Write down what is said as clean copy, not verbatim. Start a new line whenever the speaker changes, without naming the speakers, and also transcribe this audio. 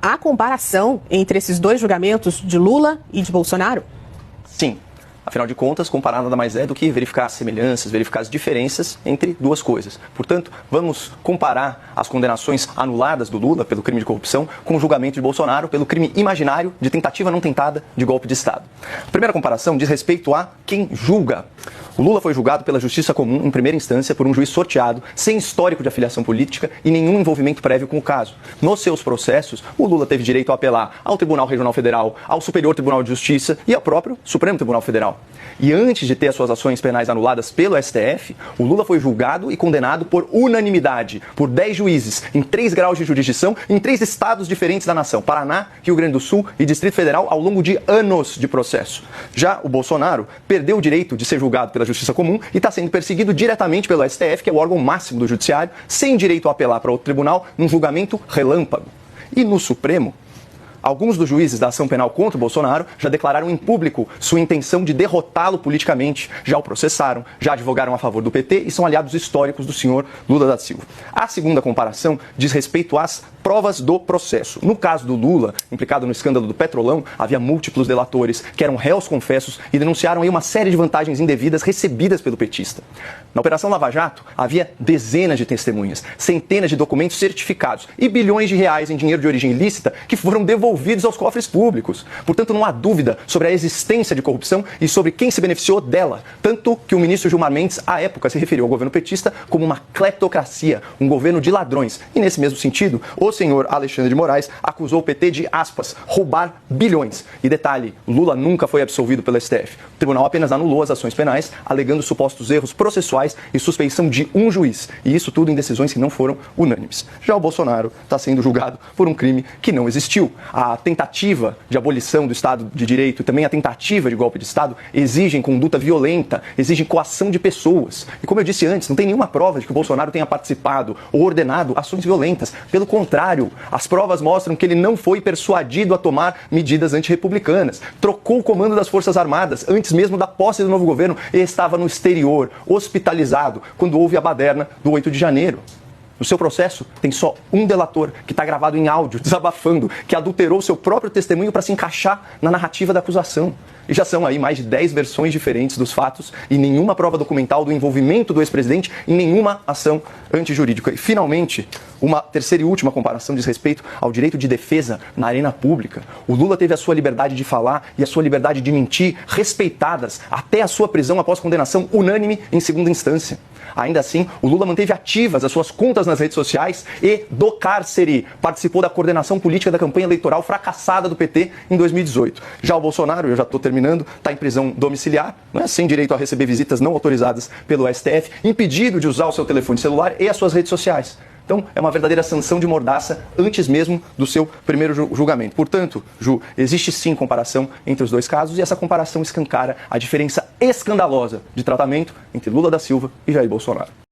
há comparação entre esses dois julgamentos de Lula e de Bolsonaro?
Sim. Afinal de contas, comparar nada mais é do que verificar as semelhanças, verificar as diferenças entre duas coisas. Portanto, vamos comparar as condenações anuladas do Lula pelo crime de corrupção com o julgamento de Bolsonaro pelo crime imaginário de tentativa não tentada de golpe de Estado. A primeira comparação diz respeito a quem julga. O Lula foi julgado pela Justiça Comum em primeira instância por um juiz sorteado, sem histórico de afiliação política e nenhum envolvimento prévio com o caso. Nos seus processos, o Lula teve direito a apelar ao Tribunal Regional Federal, ao Superior Tribunal de Justiça e ao próprio Supremo Tribunal Federal. E antes de ter as suas ações penais anuladas pelo STF, o Lula foi julgado e condenado por unanimidade, por 10 juízes, em 3 graus de jurisdição, em 3 estados diferentes da nação, Paraná, Rio Grande do Sul e Distrito Federal, ao longo de anos de processo. Já o Bolsonaro perdeu o direito de ser julgado pela Justiça Comum e está sendo perseguido diretamente pelo STF, que é o órgão máximo do Judiciário, sem direito a apelar para outro tribunal, num julgamento relâmpago. E no Supremo, alguns dos juízes da ação penal contra o Bolsonaro já declararam em público sua intenção de derrotá-lo politicamente, já o processaram, já advogaram a favor do PT e são aliados históricos do senhor Lula da Silva. A segunda comparação diz respeito às provas do processo. No caso do Lula, implicado no escândalo do Petrolão, havia múltiplos delatores que eram réus confessos e denunciaram aí uma série de vantagens indevidas recebidas pelo petista. Na Operação Lava Jato, havia dezenas de testemunhas, centenas de documentos certificados e bilhões de reais em dinheiro de origem ilícita que foram devolvidos aos cofres públicos. Portanto, não há dúvida sobre a existência de corrupção e sobre quem se beneficiou dela. Tanto que o ministro Gilmar Mendes, à época, se referiu ao governo petista como uma cleptocracia, um governo de ladrões. E nesse mesmo sentido, o senhor Alexandre de Moraes acusou o PT de, aspas, roubar bilhões. E detalhe, Lula nunca foi absolvido pelo STF. O tribunal apenas anulou as ações penais, alegando supostos erros processuais e suspeição de um juiz. E isso tudo em decisões que não foram unânimes. Já o Bolsonaro está sendo julgado por um crime que não existiu. A tentativa de abolição do Estado de Direito e também a tentativa de golpe de Estado exigem conduta violenta, exigem coação de pessoas. E como eu disse antes, não tem nenhuma prova de que o Bolsonaro tenha participado ou ordenado ações violentas. Pelo contrário, as provas mostram que ele não foi persuadido a tomar medidas antirrepublicanas. Trocou o comando das Forças Armadas antes mesmo da posse do novo governo e estava no exterior, hospitalizado, quando houve a baderna do 8 de janeiro. No seu processo, tem só um delator, que está gravado em áudio, desabafando, que adulterou seu próprio testemunho para se encaixar na narrativa da acusação. E já são aí mais de 10 versões diferentes dos fatos e nenhuma prova documental do envolvimento do ex-presidente em nenhuma ação antijurídica. E, finalmente, uma terceira e última comparação diz respeito ao direito de defesa na arena pública. O Lula teve a sua liberdade de falar e a sua liberdade de mentir respeitadas até a sua prisão após condenação unânime em segunda instância. Ainda assim, o Lula manteve ativas as suas contas nas redes sociais e, do cárcere, participou da coordenação política da campanha eleitoral fracassada do PT em 2018. Já o Bolsonaro, eu já estou terminando, está em prisão domiciliar, sem direito a receber visitas não autorizadas pelo STF, impedido de usar o seu telefone celular e as suas redes sociais. Então, é uma verdadeira sanção de mordaça antes mesmo do seu primeiro julgamento. Portanto, Ju, existe sim comparação entre os dois casos e essa comparação escancara a diferença escandalosa de tratamento entre Lula da Silva e Jair Bolsonaro.